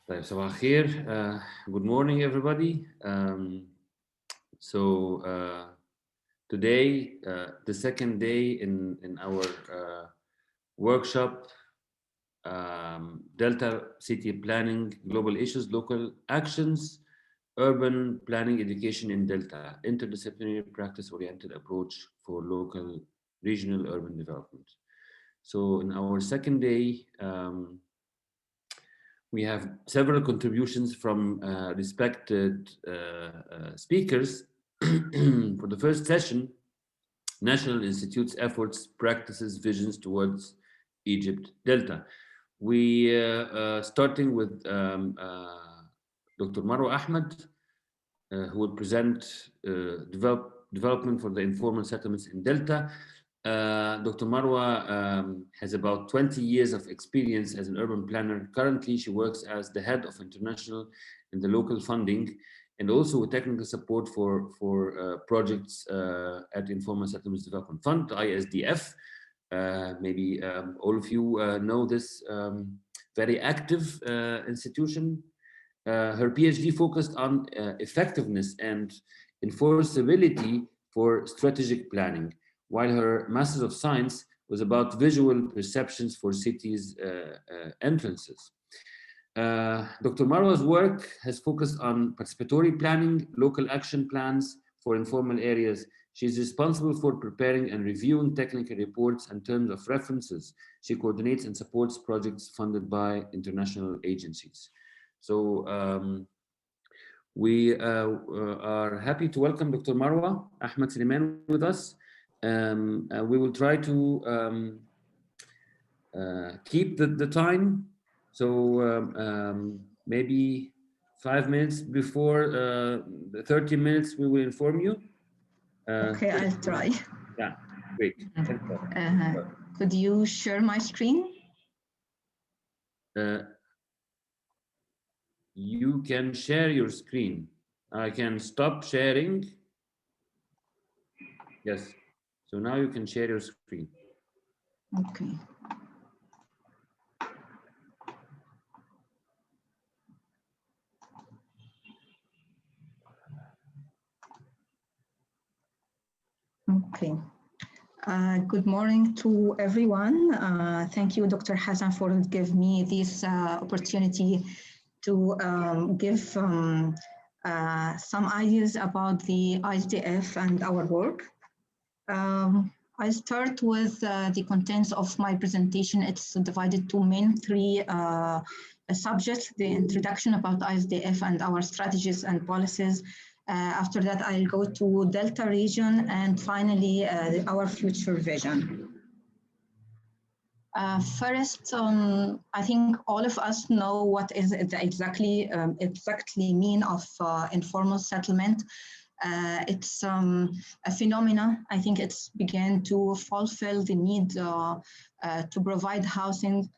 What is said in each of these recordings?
طيب صباح الخير. Good morning everybody. Today, the second day in our workshop, Delta City Planning, Global Issues, Local Actions, Urban Planning Education in Delta, Interdisciplinary Practice-Oriented Approach for Local, Regional, Urban Development. So in our second day, we have several contributions from respected speakers. For the first session, National Institute's efforts, practices, visions towards Egypt Delta. We starting with Dr. Marwa Ahmed, who will present development for the informal settlements in Delta. Dr. Marwa has about 20 years of experience as an urban planner. Currently, she works as the head of international and the local funding, and also with technical support for projects at Informal Settlements Development Fund, ISDF. Maybe all of you know this very active institution. Her PhD focused on effectiveness and enforceability for strategic planning, while her Master's of Science was about visual perceptions for cities' entrances. Dr. Marwa's work has focused on participatory planning, local action plans for informal areas. She is responsible for preparing and reviewing technical reports and terms of references. She coordinates and supports projects funded by international agencies. So we are happy to welcome Dr. Marwa Ahmed Suleiman with us. We will try to keep the time. So maybe 5 minutes before the 30 minutes, we will inform you. Okay, I'll try. Yeah, great. Could you share my screen? You can share your screen. I can stop sharing. Yes. So now you can share your screen. Okay. Okay. Good morning to everyone. Thank you, Dr. Hassan, for giving me this opportunity to give some ideas about the ISDF and our work. I start with the contents of my presentation. It's divided to main three subjects: the introduction about ISDF and our strategies and policies. After that, I'll go to Delta region, and finally, our future vision. First, I think all of us know what is the exactly mean of informal settlement. It's a phenomena. I think it's began to fulfill the need to provide housing.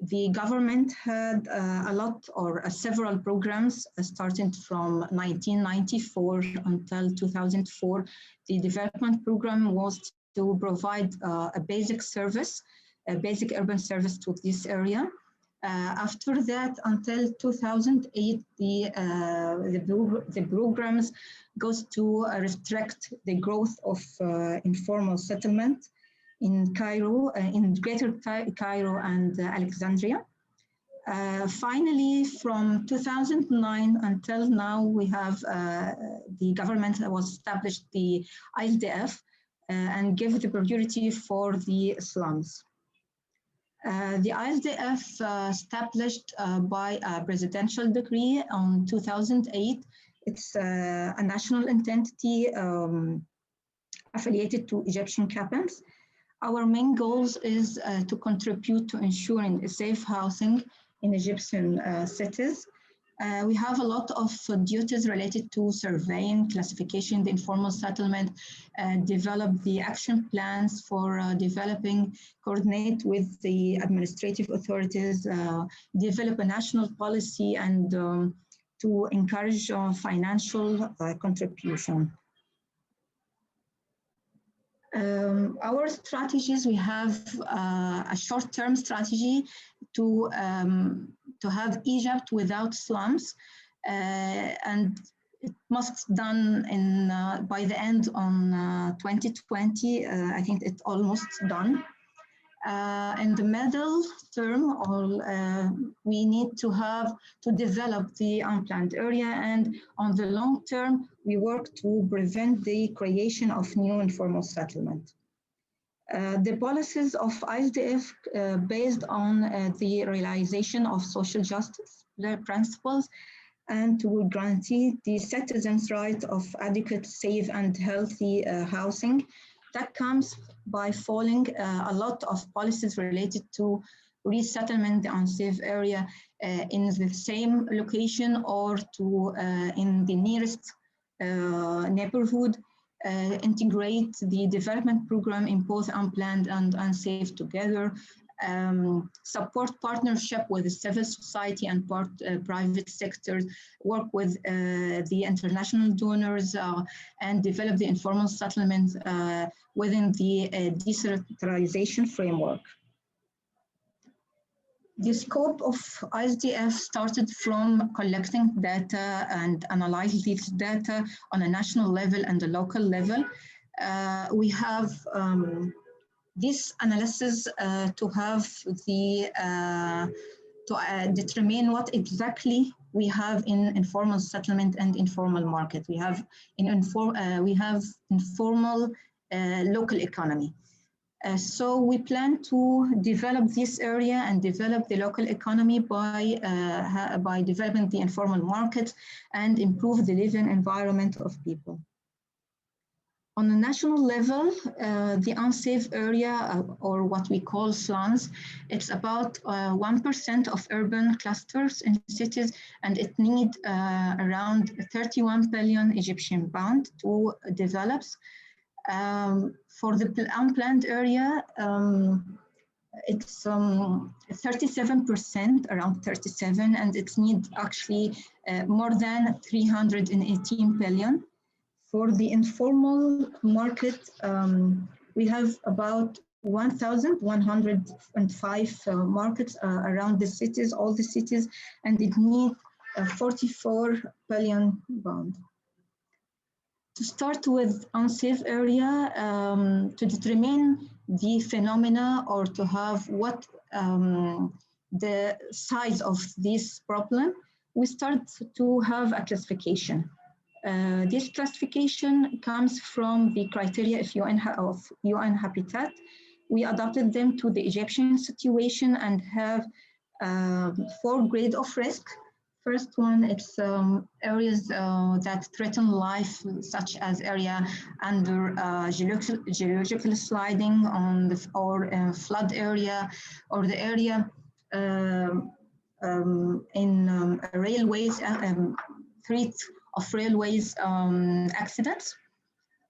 The government had a lot or several programs starting from 1994 until 2004. The development program was to provide a basic service, a basic urban service to this area. After that, until 2008, the programs goes to restrict the growth of informal settlement in Cairo, in Greater Cairo and Alexandria. Finally, from 2009 until now, we have the government was established the ISDF and give the priority for the slums. The ISDF established by a presidential decree on 2008. It's a national entity affiliated to Egyptian captains. Our main goals is to contribute to ensuring safe housing in Egyptian cities. We have a lot of duties related to surveying, classification, the informal settlement, develop the action plans for developing, coordinate with the administrative authorities, develop a national policy, and to encourage financial contribution. Our strategies, we have a short-term strategy to to have Egypt without slums, and it must done in by the end on 2020. I think it's almost done. In the middle term, we need to develop the unplanned area, and on the long term, we work to prevent the creation of new informal settlement. The policies of ISDF based on the realization of social justice principles and to guarantee the citizens' right of adequate, safe, and healthy housing. That comes by following a lot of policies related to resettlement the unsafe area in the same location or to in the nearest neighborhood, integrate the development program in both unplanned and unsafe together, support partnership with the civil society and private sectors, work with the international donors, and develop the informal settlements within the decentralization framework. The scope of ISDF started from collecting data and analyzing this data on a national level and a local level. We have this analysis to have the to determine what exactly we have in informal settlement and informal market. We have informal local economy. So we plan to develop this area and develop the local economy by developing the informal market and improve the living environment of people. On a national level, the unsafe area, or what we call slums, it's about 1% of urban clusters in cities, and it needs around 31 billion Egyptian pound to develop. For the unplanned area, it's 37%, around 37, and it needs actually more than 318 billion. For the informal market, we have about 1,105 markets around the cities, all the cities, and it needs 44 billion pound. To start with unsafe area, to determine the phenomena or to have what the size of this problem, we start to have a classification. This classification comes from the criteria of UN Habitat. We adapted them to the Egyptian situation and have 4 grades of risk. First one, it's areas that threaten life, such as area under geological sliding on the, or flood area, or the area in railways, threat of railways accidents.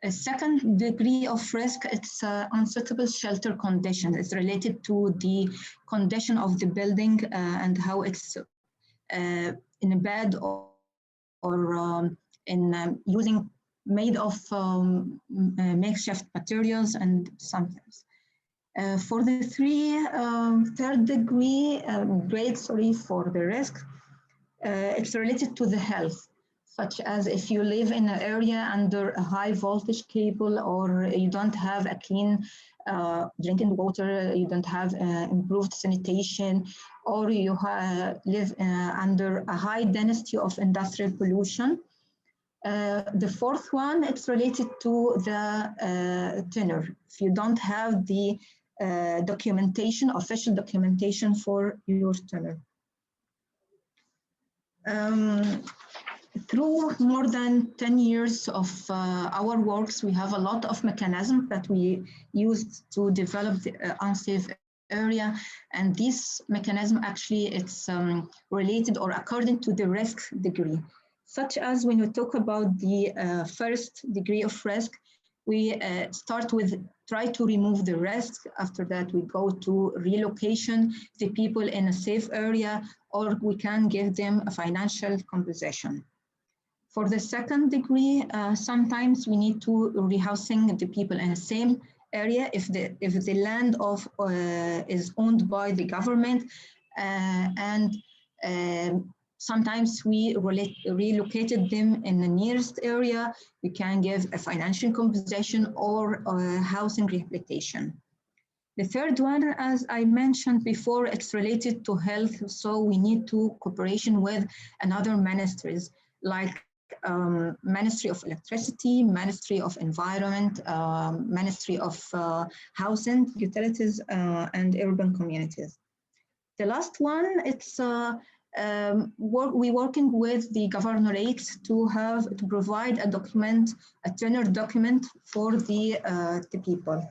A second degree of risk, it's unsuitable shelter condition. It's related to the condition of the building and how it's in a bed or in using made of makeshift materials and sometimes. For the third degree grade, for the risk, it's related to the health, such as if you live in an area under a high voltage cable, or you don't have a clean drinking water, you don't have improved sanitation, or you live under a high density of industrial pollution. The fourth one, it's related to the tenure. If you don't have the documentation, official documentation for your tenure. Through more than 10 years of our works, we have a lot of mechanisms that we used to develop the unsafe area, and this mechanism actually it's related or according to the risk degree. Such as when we talk about the first degree of risk, we start with try to remove the risk. After that, we go to relocation the people in a safe area, or we can give them a financial compensation. For the second degree, sometimes we need to rehousing the people in the same area if the land is owned by the government and Sometimes we relocated them in the nearest area. We can give a financial compensation or housing rehabilitation. The third one, as I mentioned before, it's related to health. So we need to cooperation with another ministries like Ministry of Electricity, Ministry of Environment, Ministry of Housing, Utilities, and Urban Communities. The last one, it's we working with the governorate to provide a document, a tenor document for the people.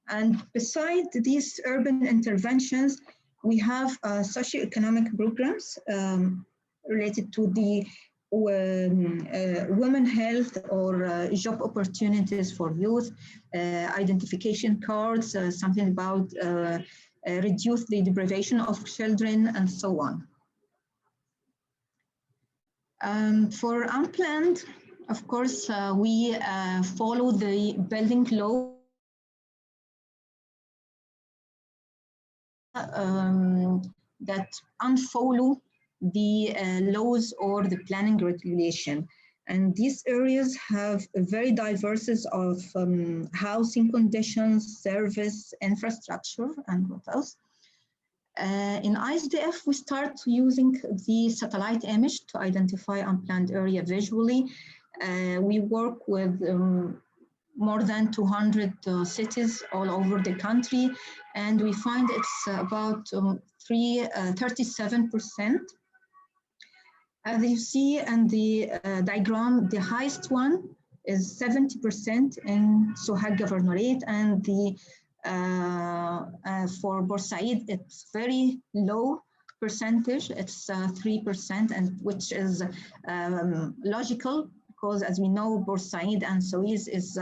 And beside these urban interventions, we have socioeconomic programs related to the women health or job opportunities for youth, identification cards, something about reduce the deprivation of children, and so on. For unplanned, of course, we follow the building law that unfollow the laws or the planning regulation. And these areas have very diverse of housing conditions, service, infrastructure, and what else. In ISDF, we start using the satellite image to identify unplanned area visually. We work with more than 200 cities all over the country, and we find it's about 37%. As you see in the diagram, the highest one is 70% in Sohag Governorate, and the for Boursaid, it's very low percentage. It's 3%, and which is logical because, as we know, Boursaid and Souis is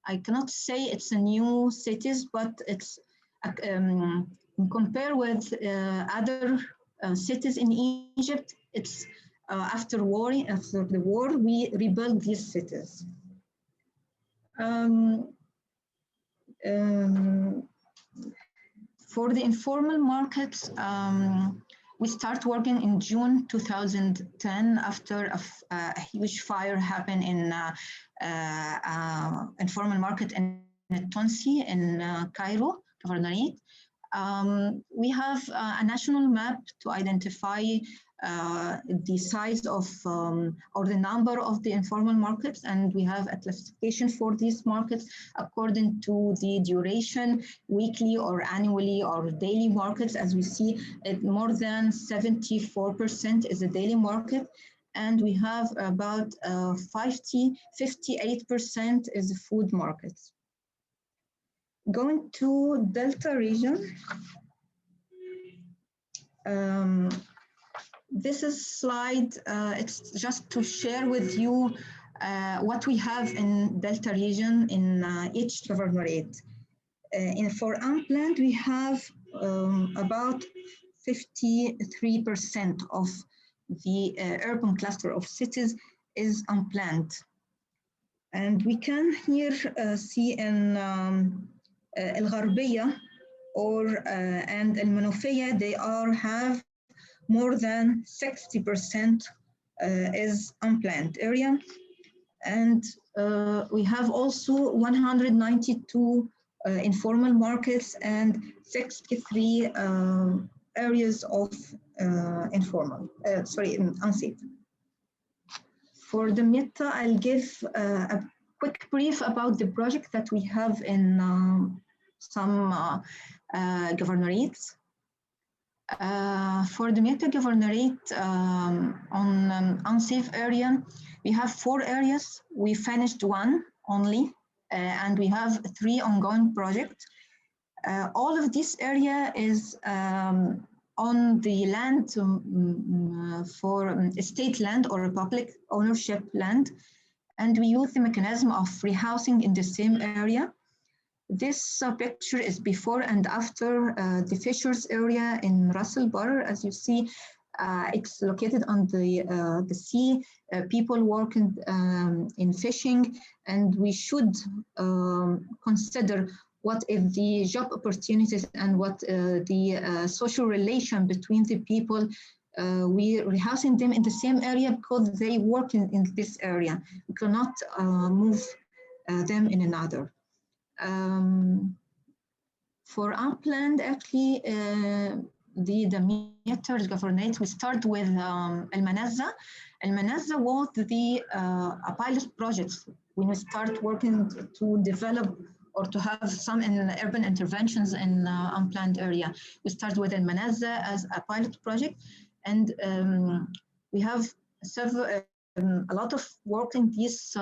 I cannot say it's a new cities, but it's compare with other cities in Egypt. It's after the war, we rebuilt these cities. For the informal markets, we start working in June 2010 after a huge fire happened in informal market in Tunsi in Cairo, Governorate. We have a national map to identify the size of or the number of the informal markets, and we have a classification for these markets according to the duration, weekly or annually or daily markets. As we see, more than 74% is a daily market, and we have about 58% is food markets. Going to Delta region. This is slide, it's just to share with you what we have in Delta region in each governorate. For unplanned, we have about 53% of the urban cluster of cities is unplanned. And we can here see in El Gharbiya and El Manufiyya, they have more than 60% is unplanned area. And we have also 192 informal markets and 63 areas of unsafe. For the Mitta, I'll give a quick brief about the project that we have in some governorates. For the Mitta Governorate on unsafe area, we have 4 areas. We finished 1 only, and we have 3 ongoing projects. All of this area is on the land for state land or public ownership land, and we use the mechanism of rehousing in the same area. This picture is before and after the Fishers area in Ras Al Bar. As you see, it's located on the sea, people working in fishing, and we should consider what is the job opportunities and what the social relation between the people. We rehousing them in the same area because they work in this area. We cannot move them in another. For unplanned, actually, the meters governorate, we start with Al-Manazza. Al-Manazza was a pilot project when we start working to develop or to have some urban interventions in unplanned area. We start with Al-Manazza as a pilot project, and we have several a lot of work in this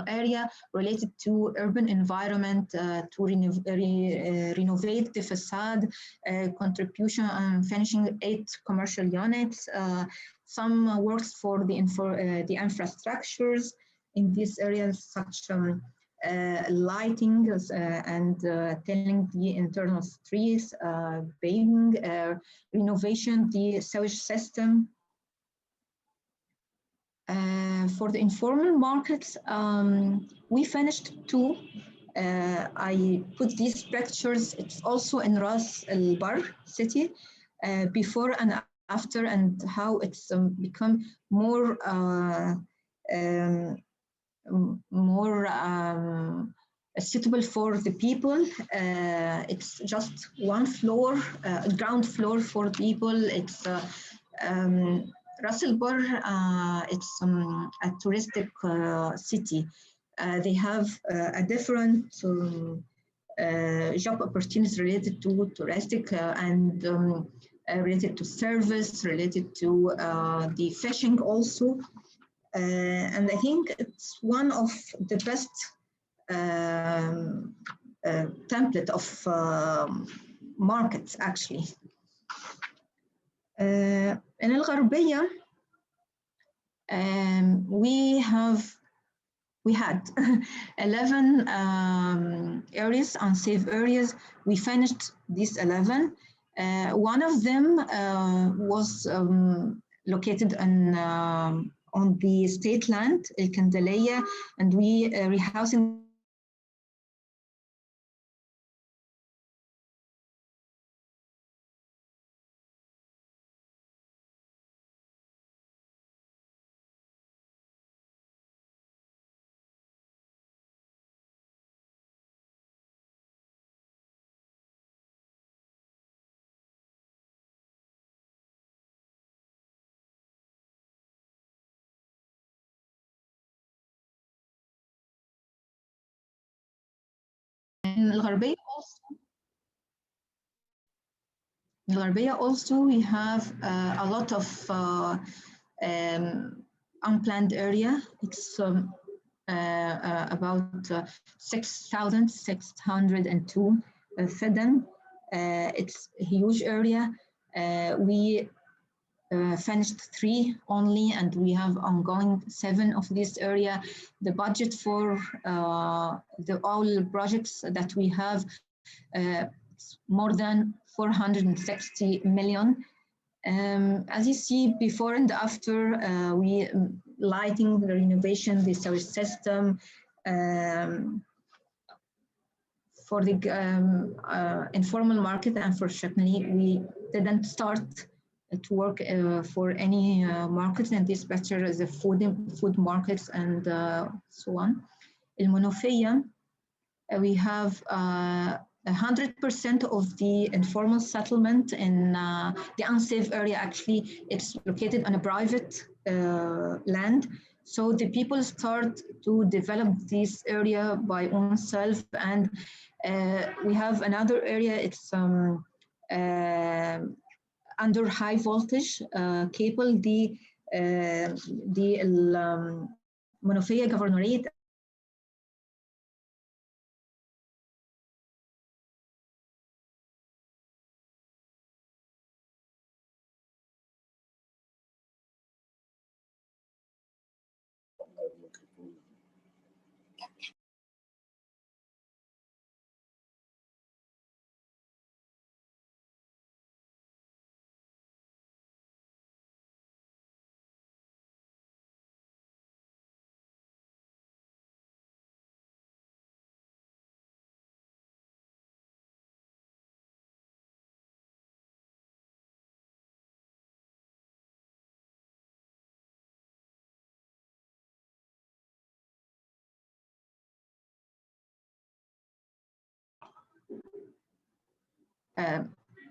area related to urban environment, to renovate the facade, contribution on finishing 8 commercial units, some works for the infrastructures in these areas, such lighting and tilling the internal streets, paving, renovation the sewage system. For the informal markets, we finished 2. I put these pictures, it's also in Ras Al Bar city, before and after, and how it's become more suitable for the people. It's just 1 floor, ground floor for people. It's Ras Al Bar, it's a touristic city. They have a different job opportunities related to touristic and related to service, related to the fishing also. And I think it's one of the best template of markets, actually. In Al-Gharbiyya, we had 11 areas, unsafe areas. We finished these 11. One of them was located on the state land, El-Kandalaya, and we rehousing in Al-Gharbiyya also. In Al-Gharbiyya also, we have a lot of unplanned area. It's about 6,602 feddan. It's a huge area. We finished 3 only, and we have ongoing 7 of this area. The budget for all projects that we have more than 460 million. As you see, before and after, we lighting, the renovation, the sewage system. For the informal market, unfortunately, we didn't start to work for any markets, and this better as the food markets and so on. In Monofia, we have 100% of the informal settlement in the unsafe area. Actually, it's located on a private land. So the people start to develop this area by own self, and we have another area. It's under high voltage cable. The Monofia Governorate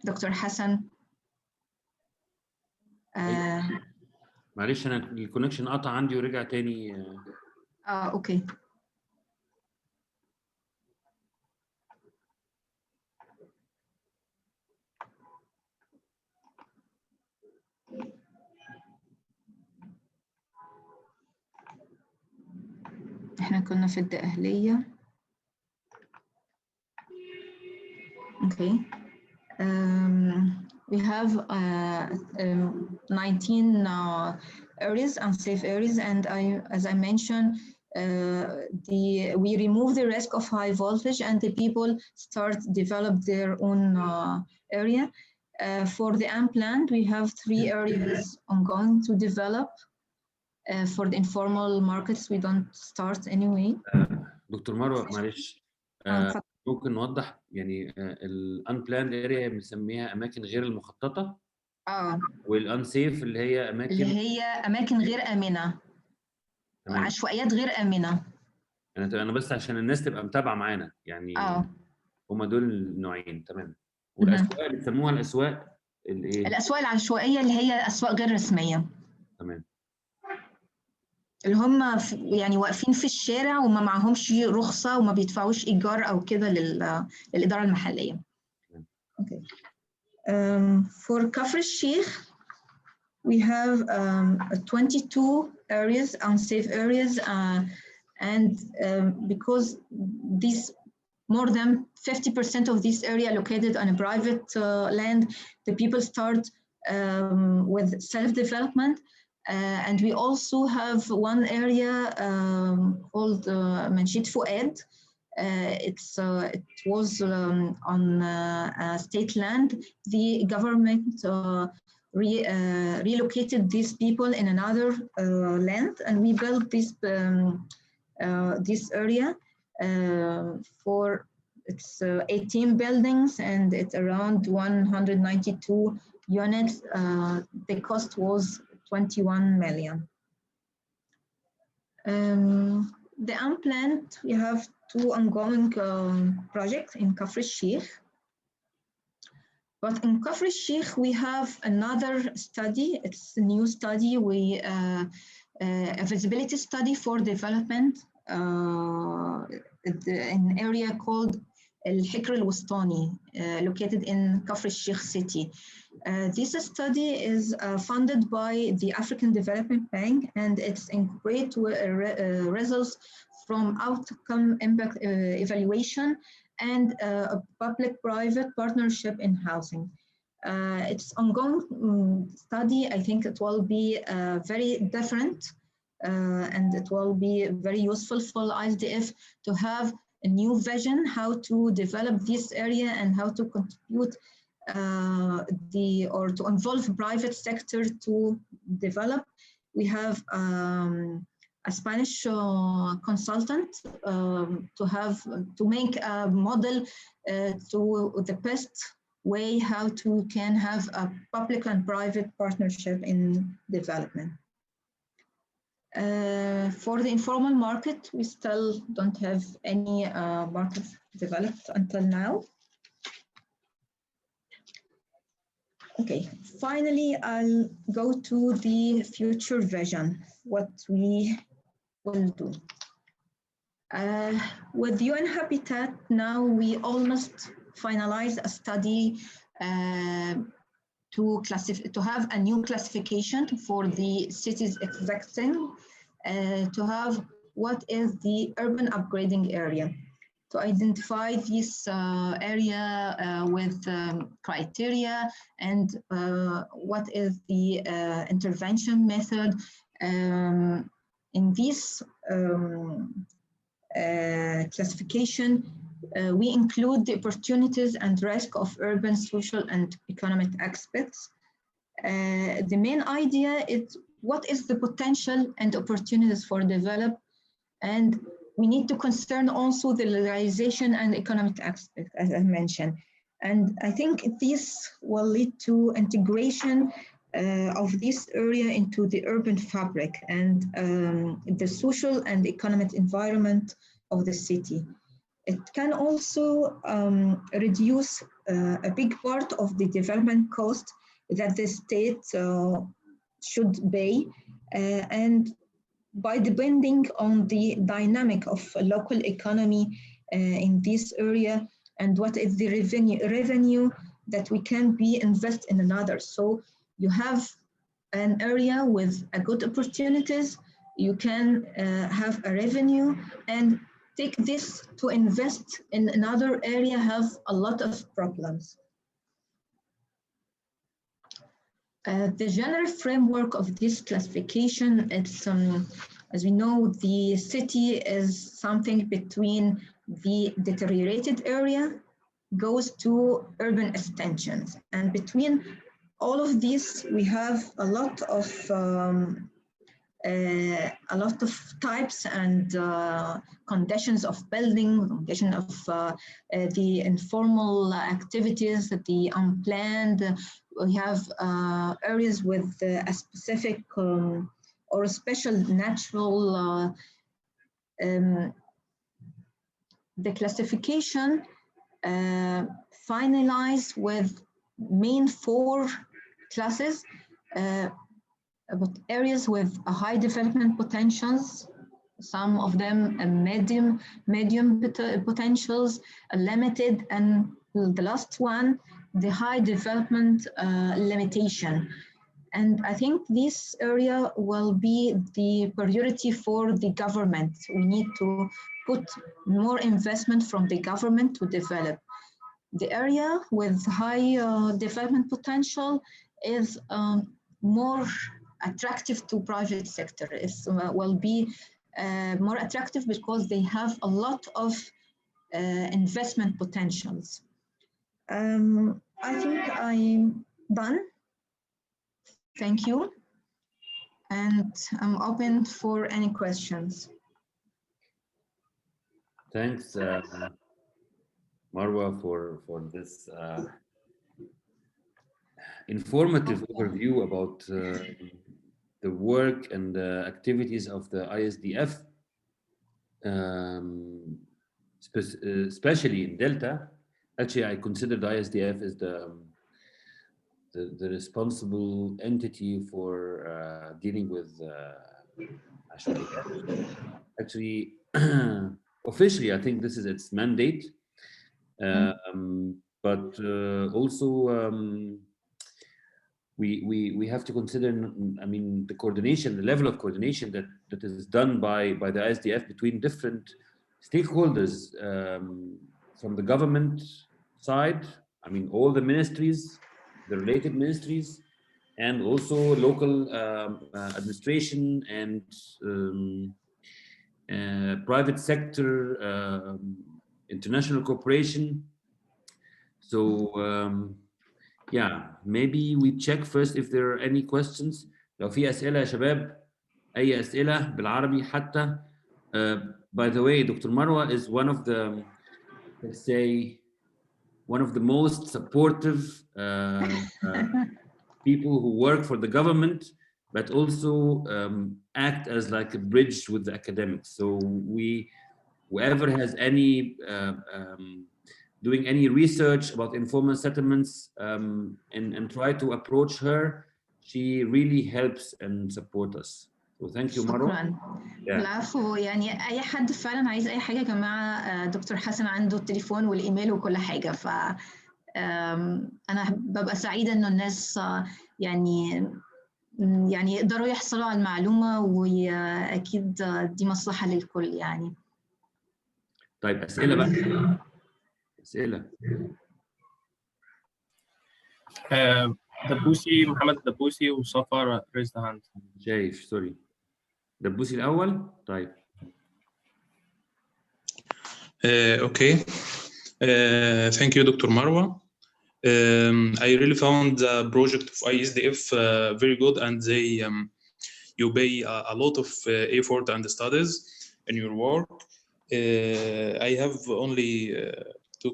Dr. Hassan. معلش انا الكونكشن قطع عندي ورجع تاني. اوكي. احنا كنا في الدقهلية. Okay. We have 19 areas, unsafe areas, and as I mentioned, we remove the risk of high voltage, and the people start develop their own area. For the unplanned, we have 3 areas ongoing to develop. For the informal markets, we don't start anyway. دكتور مروة معلش ممكن نوضح يعني الانبلاند اريا بنسميها اماكن غير المخططه والانسيف اللي هي اماكن غير امنه. تمام. عشوائيات غير امنه. انا بس عشان الناس تبقى متابعه معانا يعني. هما دول النوعين. تمام. والاسواق اللي بيسموها الاسواق الايه؟ الاسواق العشوائيه اللي هي اسواق غير رسميه. تمام. اللي هم يعني واقفين في الشارع وما معهمش رخصه وما بيدفعوش ايجار او كده للاداره المحليه. Okay. For Kafr al-Sheikh, we have 22 areas, unsafe areas, and because these more than 50% of this area located on a private land, the people start with self-development. And we also have one area called Manshid Fuad. It was on state land. The government relocated these people in another land, and we built this area for it's 18 buildings, and it's around 192 units. The cost was 21 million. The unplanned, we have 2 ongoing projects in Kafr al-Sheikh. But in Kafr al-Sheikh, we have another study. It's a new study. A visibility study for development in an area called Al-Hikr al-Wustani, located in Kafr al-Sheikh city. This study is funded by the African Development Bank, and it's incorporated results from outcome impact evaluation and a public-private partnership in housing. It's ongoing study. I think it will be very different, and it will be very useful for ISDF to have a new vision how to develop this area and how to contribute or to involve private sector to develop. We have a Spanish consultant to make a model to the best way how to can have a public and private partnership in development. For the informal market, we still don't have any market developed until now. Okay, finally, I'll go to the future vision, what we will do. With UN Habitat, now we almost finalized a study to have a new classification for the cities existing, to have what is the urban upgrading area, to identify this area with criteria and what is the intervention method. In this classification, we include the opportunities and risk of urban, social, and economic aspects. The main idea is what is the potential and opportunities for development, and we need to concern also the realization and economic aspect, as I mentioned. And I think this will lead to integration of this area into the urban fabric and the social and economic environment of the city. It can also reduce a big part of the development cost that the state should pay, and by depending on the dynamic of a local economy in this area and what is the revenue that we can be invest in another. So you have an area with a good opportunities, you can have a revenue, and take this to invest in another area have a lot of problems. The general framework of this classification, it's, as we know, the city is something between the deteriorated area goes to urban extensions. And between all of these, we have a lot of types and conditions of building, condition of the informal activities, the unplanned. We have areas with a specific or a special natural. The classification finalized with main 4 classes. But areas with a high development potentials, some of them medium potentials, limited, and the last one, the high development limitation. And I think this area will be the priority for the government. We need to put more investment from the government to develop. The area with high development potential is more attractive to private sector. It will be more attractive because they have a lot of investment potentials. I think I'm done. Thank you. And I'm open for any questions. Thanks, Marwa, for this informative overview about the work and the activities of the ISDF, especially in Delta. Actually, I consider the ISDF as the responsible entity for dealing with actually officially, I think this is its mandate, but also we have to consider, I mean, the coordination, the level of coordination that is done by the ISDF between different stakeholders from the government side. I mean, all the ministries, the related ministries, and also local administration and private sector, international cooperation. So yeah, maybe we check first if there are any questions. لو في أسئلة يا شباب، أي أسئلة بالعربي حتى. By the way, Dr. Marwa is one of the, let's say, one of the most supportive people who work for the government, but also act as like a bridge with the academics. So whoever has any doing any research about informal settlements and try to approach her, she really helps and support us. So thank you, Marwa. شكرا. العفو، يعني اي حد فعلا عايز اي حاجه يا جماعه، دكتور حسن عنده التليفون والايميل وكل حاجه، ف انا ببقى سعيده انه الناس يعني يقدروا يحصلوا على المعلومه، واكيد دي مصلحه للكل يعني. طيب اسئله بقى، اسئله. دبوسي، محمد دبوسي وصفر ريز ذا هاند. شايف، سوري، دبوسي الاول. طيب okay. Thank you, Dr. Marwa. I really found the project of ISDF very good, and you pay a lot of effort and studies in your work. I have only two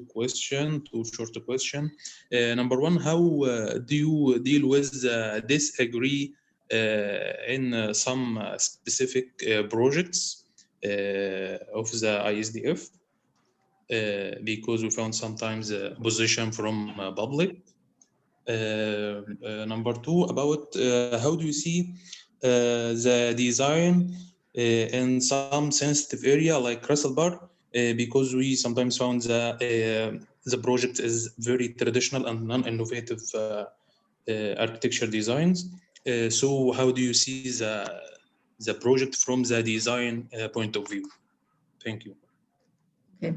short questions. Number one, how do you deal with disagree in some specific projects of the ISDF? because we found sometimes opposition from public. Number two, about how do you see the design in some sensitive area like Russell Bar, because we sometimes found the project is very traditional and non-innovative architecture designs. So how do you see the project from the design point of view? Thank you. Okay.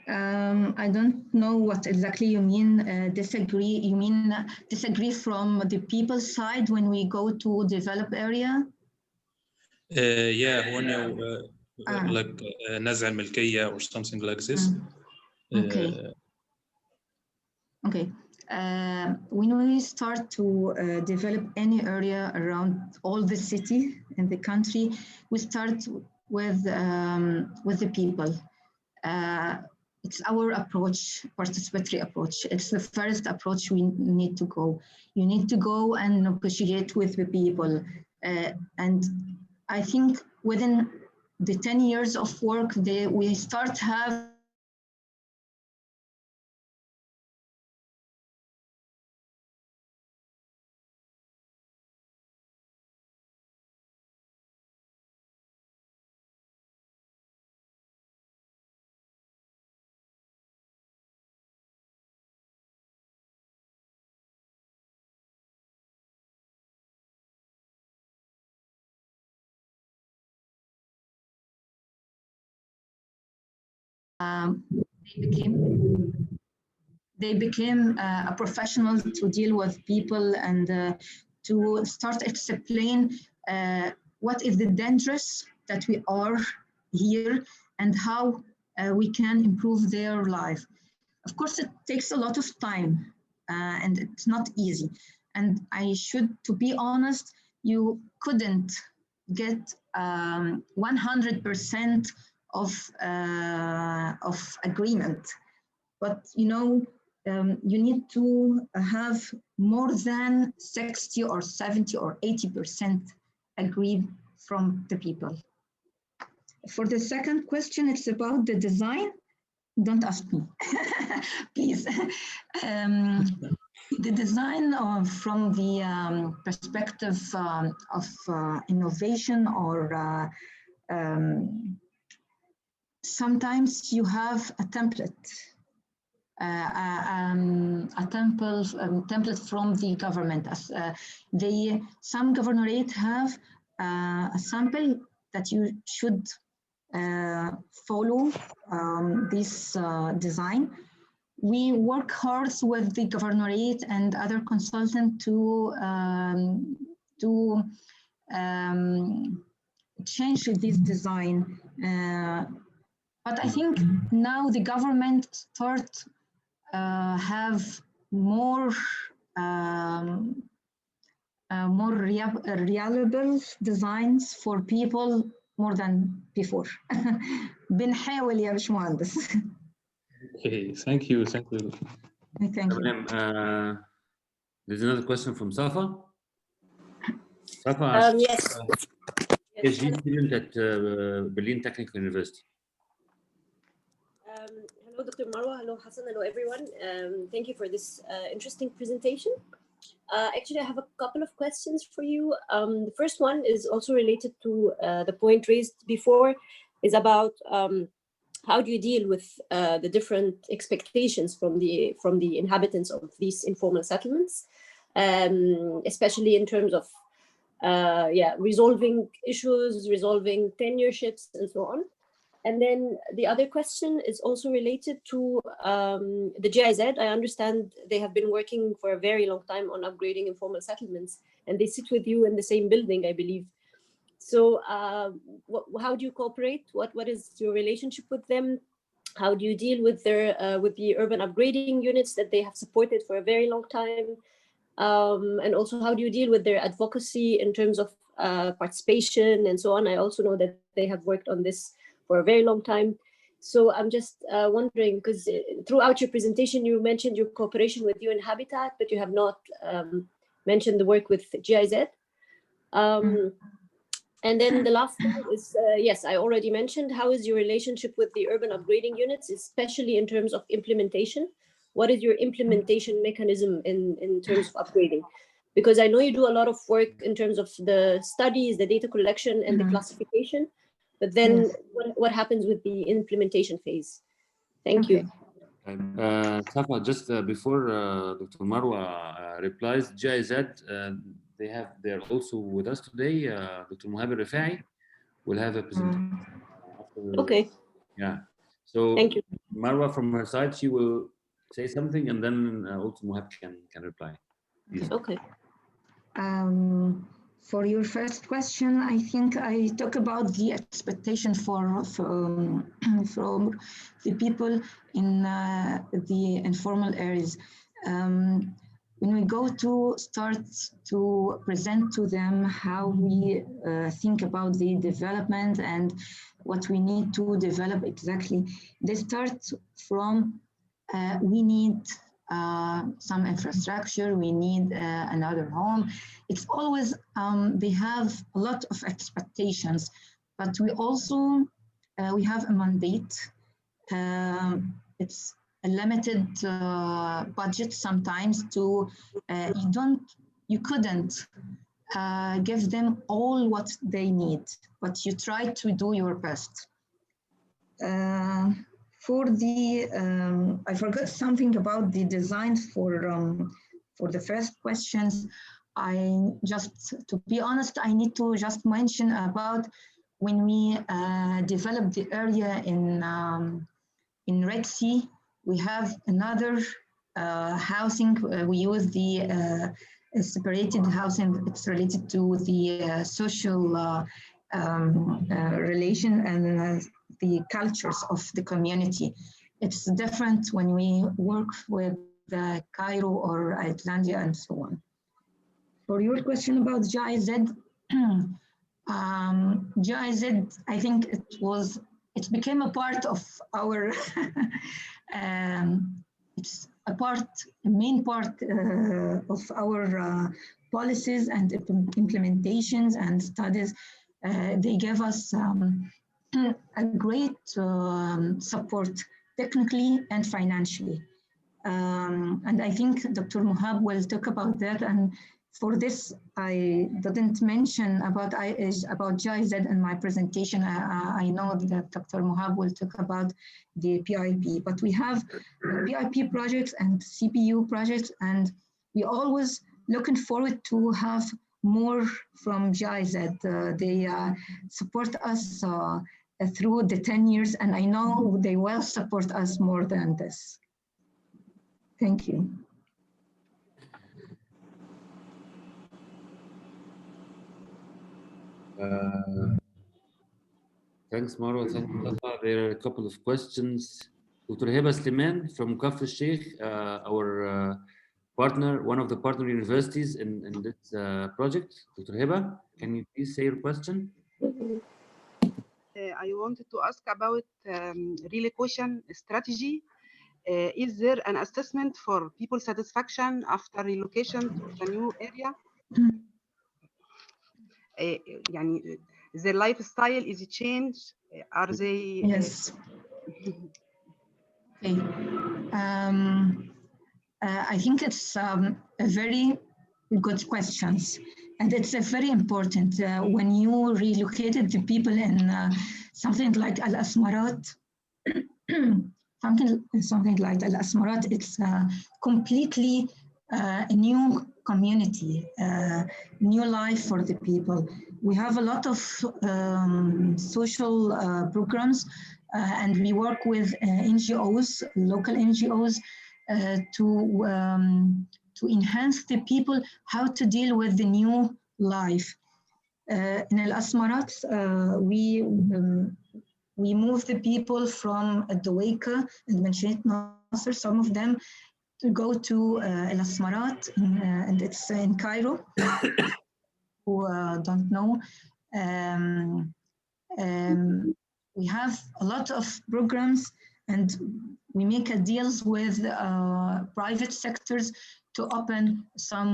I don't know what exactly you mean, disagree. You mean disagree from the people's side when we go to develop area? Yeah, when you like نزع الملكية or something like this. Okay. Okay. When we start to develop any area around all the city in the country, we start with the people. It's our approach, participatory approach. It's the first approach we need to go. You need to go and negotiate with the people. And I think within the 10 years of work, we start have they became a professional to deal with people and to start explain what is the dangerous that we are here and how we can improve their life. Of course, it takes a lot of time and it's not easy. And to be honest, you couldn't get 100% of agreement. But you need to have more than 60 or 70 or 80% agreed from the people. For the second question, it's about the design. Don't ask me, please. The design from the perspective of innovation or sometimes you have a template. A template from the government. Some governorate have a sample that you should follow this design. We work hard with the governorate and other consultants to change this design. But I think now the government have more reliable designs for people more than before. بنحاول يا باشمهندس. Okay, thank you. Thank you. There's another question from Safa. Safa, yes. PhD student at Berlin Technical University. Hello, Dr. Marwa. Hello, Hassan. Hello, everyone. Thank you for this interesting presentation. Actually, I have a couple of questions for you. The first one is also related to the point raised before, is about how do you deal with the different expectations from the inhabitants of these informal settlements, especially in terms of resolving issues, resolving tenureships, and so on. And then the other question is also related to the GIZ. I understand they have been working for a very long time on upgrading informal settlements, and they sit with you in the same building, I believe. So how do you cooperate? What is your relationship with them? How do you deal with with the urban upgrading units that they have supported for a very long time? And also, how do you deal with their advocacy in terms of participation and so on? I also know that they have worked on this for a very long time. So I'm just wondering, because throughout your presentation, you mentioned your cooperation with UN Habitat, but you have not mentioned the work with GIZ. And then the last thing is, yes, I already mentioned, how is your relationship with the urban upgrading units, especially in terms of implementation? What is your implementation mechanism in terms of upgrading? Because I know you do a lot of work in terms of the studies, the data collection, and the classification, but then what happens with the implementation phase? Thank you. Safa, just before Dr. Marwa replies, GIZ, they're also with us today. Dr. Mohab Rifai will have a presentation. Okay. Yeah. So Thank you. Marwa, from her side, she will say something, and then also Mohab can reply. Please. Okay. For your first question, I think I talk about the expectation from the people in the informal areas. When we go to start to present to them how we think about the development and what we need to develop exactly, they start from we need some infrastructure, we need another home. It's always, they have a lot of expectations, but we also, we have a mandate. It's a limited budget sometimes to, you couldn't give them all what they need, but you try to do your best. For the, I forgot something about the design for the first questions. To be honest, I need to just mention about when we developed the area in Red Sea, we have another housing. We use the separated housing. It's related to the social relation and the cultures of the community. It's different when we work with Cairo or Atlantia and so on. For your question about GIZ, GIZ, I think it became a part of our, it's a main part of our policies and implementations and studies. They gave us a great support technically and financially. And I think Dr. Mohab will talk about that. And for this, I didn't mention about GIZ in my presentation. I know that Dr. Mohab will talk about the PIP, but we have PIP projects and CPU projects, and we always looking forward to have more from GIZ. They support us through the 10 years, and I know they will support us more than this. Thank you. Thanks, Marwa. Thanks, Safa. There are a couple of questions. Dr. Heba Sliman from Kafr Sheikh, our partner, one of the partner universities in this project. Dr. Heba, can you please say your question? I wanted to ask about relocation strategy. Is there an assessment for people satisfaction after relocation to the new area? يعني their lifestyle is changed? Are they? Yes. Okay. I think it's a very good questions. And it's very important when you relocated the people in something like Al Asmarat, something like Al Asmarat, it's completely a new community, new life for the people. We have a lot of social programs, and we work with NGOs, local NGOs, to enhance the people how to deal with the new life. In Al Asmarat, we move the people from Daweka and Manshat Nasser, some of them, to go to Al Asmarat, and it's in Cairo. Who don't know. We have a lot of programs, and we make deals with private sectors to open some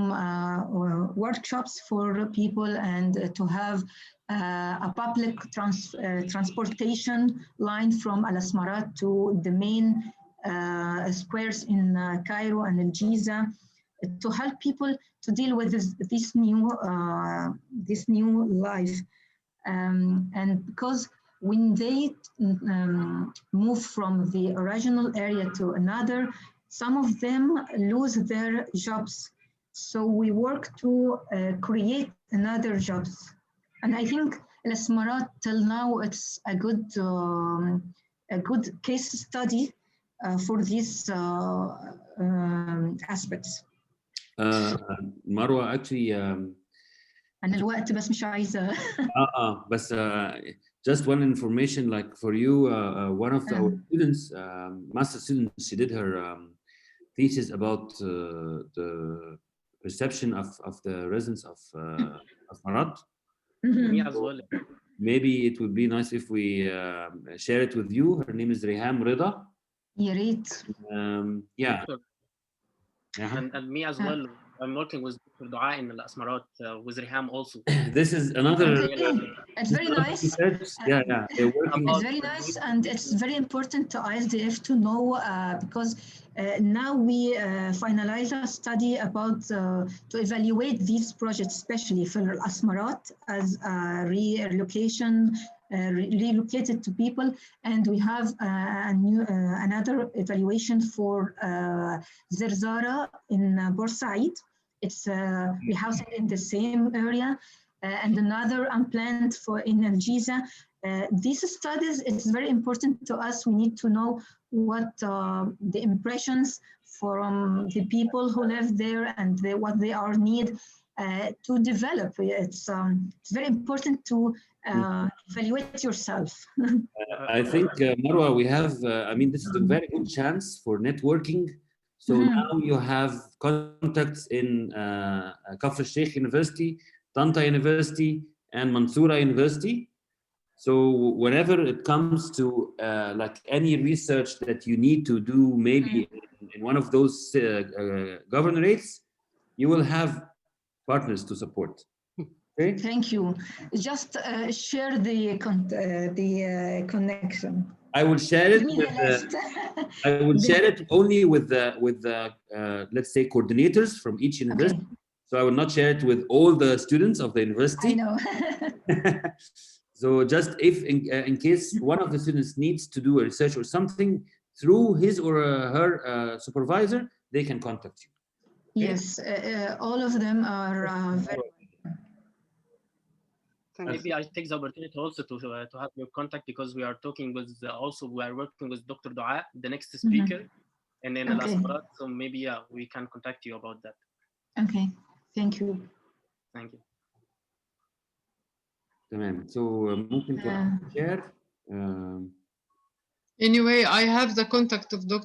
workshops for people and to have a public transportation line from Al Asmarat to the main squares in Cairo and Al-Jiza, to help people to deal with this new life. And because when they move from the original area to another, some of them lose their jobs. So we work to create another jobs. And I think Al Asmarat till now it's a good case study for these aspects. Marwa, actually أنا الوقت بس مش عايزة. بس just one information, like for you, one of our students, master student, she did her thesis about the perception of the residents of Marat. Me as well. Maybe it would be nice if we share it with you. Her name is Riham Rida. يا ريت. Yeah. And me as well. I'm working with Dr. Dua in Al Asmarat with Riham also. This is another. It's very nice. Yeah. They're working. It's very nice, and it's very important to ISDF to know because now we finalize a study about to evaluate these projects, especially for Al Asmarat as relocated to people, and we have another evaluation for Zerzara in Bursaid. It's rehousing in the same area, and another unplanned for in Al-Jiza. These studies, it's very important to us. We need to know what the impressions from the people who live there and what they are need to develop. It's very important to evaluate yourself. I think, Marwa, we have, I mean, this is a very good chance for networking. So now you have contacts in Kafr Sheikh University, Tanta University, and Mansoura University. So whenever it comes to like any research that you need to do, maybe in one of those governorates, you will have partners to support. Okay? Thank you. Just share the connection. I will share it. I will share it only with the let's say coordinators from each university. Okay. So I will not share it with all the students of the university. I know. So just if in case one of the students needs to do a research or something through his or her supervisor, they can contact you. Okay? Yes, all of them are very. Maybe I take the opportunity also to have your contact, because we are talking with we are working with Dr. Dua, the next speaker, and then Al Asmarat. So maybe we can contact you about that. Okay, thank you. Thank you. تمام. So ممكن share. Anyway, I have the contact of Dr.